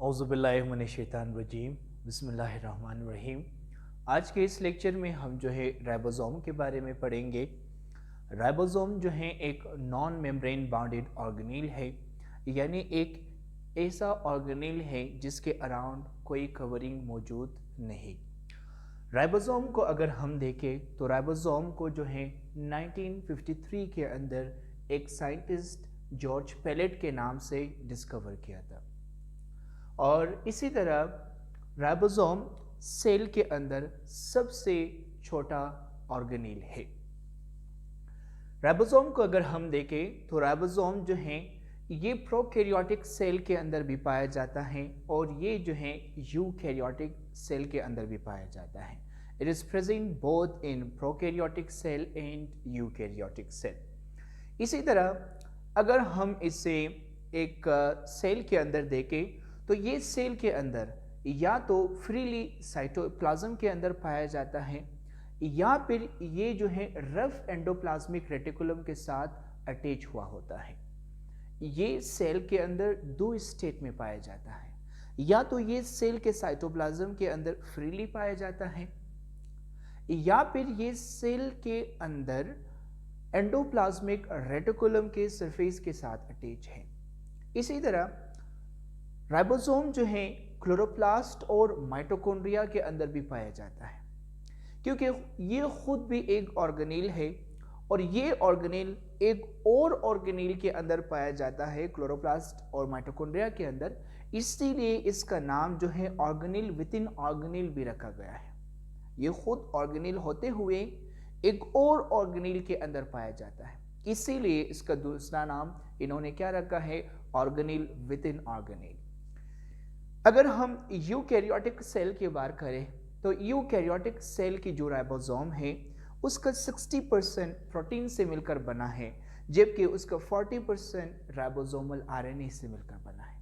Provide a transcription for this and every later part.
औज़ुबिल्लाहिमिनश्शैतानिर्रजीम बिस्मिल्लाहिर्रहमानिर्रहीम। आज के इस लेक्चर में हम जो है राइबोसोम के बारे में पढ़ेंगे। राइबोसोम जो है एक नॉन मेम्ब्रेन बाउंडेड ऑर्गेनेल है, यानी एक ऐसा ऑर्गेनेल है जिसके अराउंड कोई कवरिंग मौजूद नहीं। राइबोसोम को अगर हम देखें तो राइबोसोम को जो है 1953 के अंदर एक साइंटिस्ट जॉर्ज पेलेट के नाम से डिस्कवर किया था। और इसी तरह राइबोसोम सेल के अंदर सबसे छोटा ऑर्गेनेल है। राइबोसोम को अगर हम देखें तो राइबोसोम जो है ये प्रोकैरियोटिक सेल के अंदर भी पाया जाता है और ये जो है यूकैरियोटिक सेल के अंदर भी पाया जाता है। It is present both in prokaryotic cell and eukaryotic cell. इसी तरह अगर हम इसे एक सेल के अंदर देखें तो ये सेल के अंदर या तो फ्रीली साइटोप्लाज्म के अंदर पाया जाता है या फिर ये जो है रफ एंडोप्लाज्मिक रेटिकुलम के साथ अटैच हुआ होता है। ये सेल के अंदर दो स्टेट में पाया जाता है, या तो ये सेल के साइटोप्लाज्म के अंदर फ्रीली पाया जाता है या फिर ये सेल के अंदर एंडोप्लाज्मिक रेटिकुलम के सरफेस के साथ अटैच है। इसी तरह राइबोसोम जो है क्लोरोप्लास्ट और माइटोकॉन्ड्रिया के अंदर भी पाया जाता है, क्योंकि ये खुद भी एक ऑर्गेनेल है और ये ऑर्गेनेल एक और ऑर्गेनेल के अंदर पाया जाता है, क्लोरोप्लास्ट और माइटोकॉन्ड्रिया के अंदर। इसीलिए इसका नाम जो है ऑर्गेनेल विद इन ऑर्गेनेल भी रखा गया है। ये खुद ऑर्गेनेल होते हुए एक और ऑर्गेनेल के अंदर पाया जाता है, इसीलिए इसका दूसरा नाम इन्होंने क्या रखा है, ऑर्गेनेल विद इन ऑर्गेनेल। अगर हम यूकैरियोटिक सेल की बात करें तो यूकैरियोटिक सेल की जो राइबोसोम है उसका 60% प्रोटीन से मिलकर बना है, जबकि उसका 40% राइबोसोमल आरएनए से मिलकर बना है।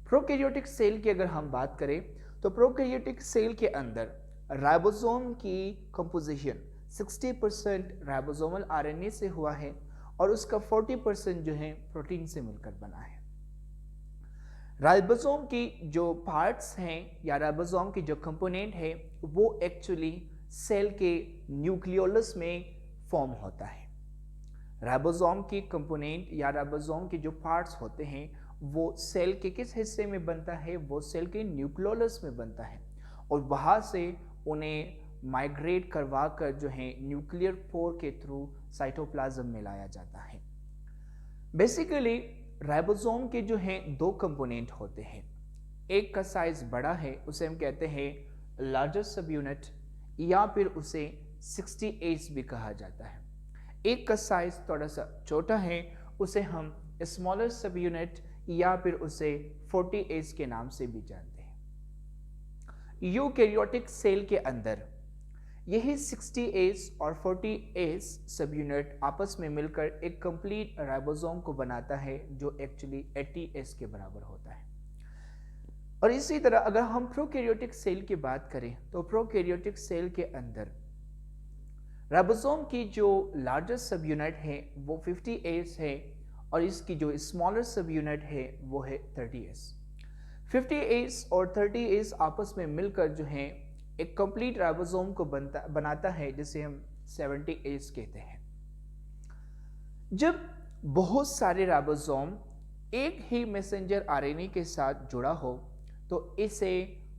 प्रोकैरियोटिक सेल की अगर हम बात करें तो प्रोकैरियोटिक सेल के अंदर राइबोसोम की कंपोजिशन 60% राइबोसोमल आरएनए से हुआ है और उसका 40% जो है प्रोटीन से मिलकर बना है। राइबोसोम की जो पार्ट्स हैं या राइबोसोम की जो कंपोनेंट है वो एक्चुअली सेल के न्यूक्लियोलस में फॉर्म होता है। राइबोसोम की कंपोनेंट या राइबोसोम के जो पार्ट्स होते हैं वो सेल के किस हिस्से में बनता है, वो सेल के न्यूक्लियोलस में बनता है और वहाँ से उन्हें माइग्रेट करवा कर जो है न्यूक्लियर पोर के थ्रू साइटोप्लाज्म में लाया जाता है। बेसिकली राइबोसोम के जो हैं दो कंपोनेंट होते हैं। एक का साइज बड़ा है, उसे हम कहते हैं लार्जर सब यूनिट या फिर उसे 60As भी कहा जाता है। एक का साइज थोड़ा सा छोटा है, उसे हम स्मॉलर सब यूनिट या फिर उसे 40As के नाम से भी जानते हैं। यूकैरियोटिक सेल के अंदर यही 60As और 40As सब यूनिट आपस में मिलकर एक कंप्लीट राइबोसोम को बनाता है, जो एक्चुअली 80S के बराबर होता है। और इसी तरह अगर हम प्रोकैरियोटिक सेल की बात करें तो प्रोकैरियोटिक सेल के अंदर राइबोसोम की जो लार्जेस्ट सब यूनिट है वो 50As है और इसकी जो स्मॉलर सब यूनिट है वो है 30As। 50As और 30As आपस में मिलकर जो है एक कंप्लीट राइबोसोम को बनाता है, जिसे हम 70As कहते हैं। जब बहुत सारे राइबोसोम एक ही मैसेंजर आरएनए के साथ जुड़ा हो तो इसे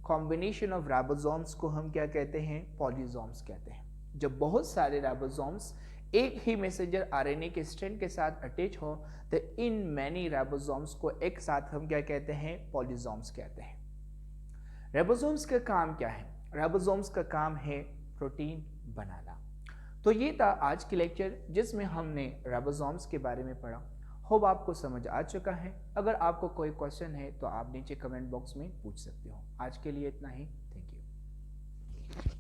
कॉम्बिनेशन ऑफ राइबोसोम्स को हम क्या कहते हैं, पॉलीसोम्स कहते हैं। जब बहुत सारे राइबोसोम्स एक ही मैसेंजर आरएनए के स्ट्रैंड के साथ अटैच हो तो इन मैनी राइबोसोम्स को एक साथ हम क्या कहते हैं, पॉलीसोम्स कहते हैं। राइबोसोम्स का काम क्या है? राइबोसोम्स का काम है प्रोटीन बनाना। तो ये था आज की लेक्चर जिसमें हमने राइबोसोम्स के बारे में पढ़ा। होप आपको समझ आ चुका है। अगर आपको कोई क्वेश्चन है तो आप नीचे कमेंट बॉक्स में पूछ सकते हो। आज के लिए इतना ही। Thank you.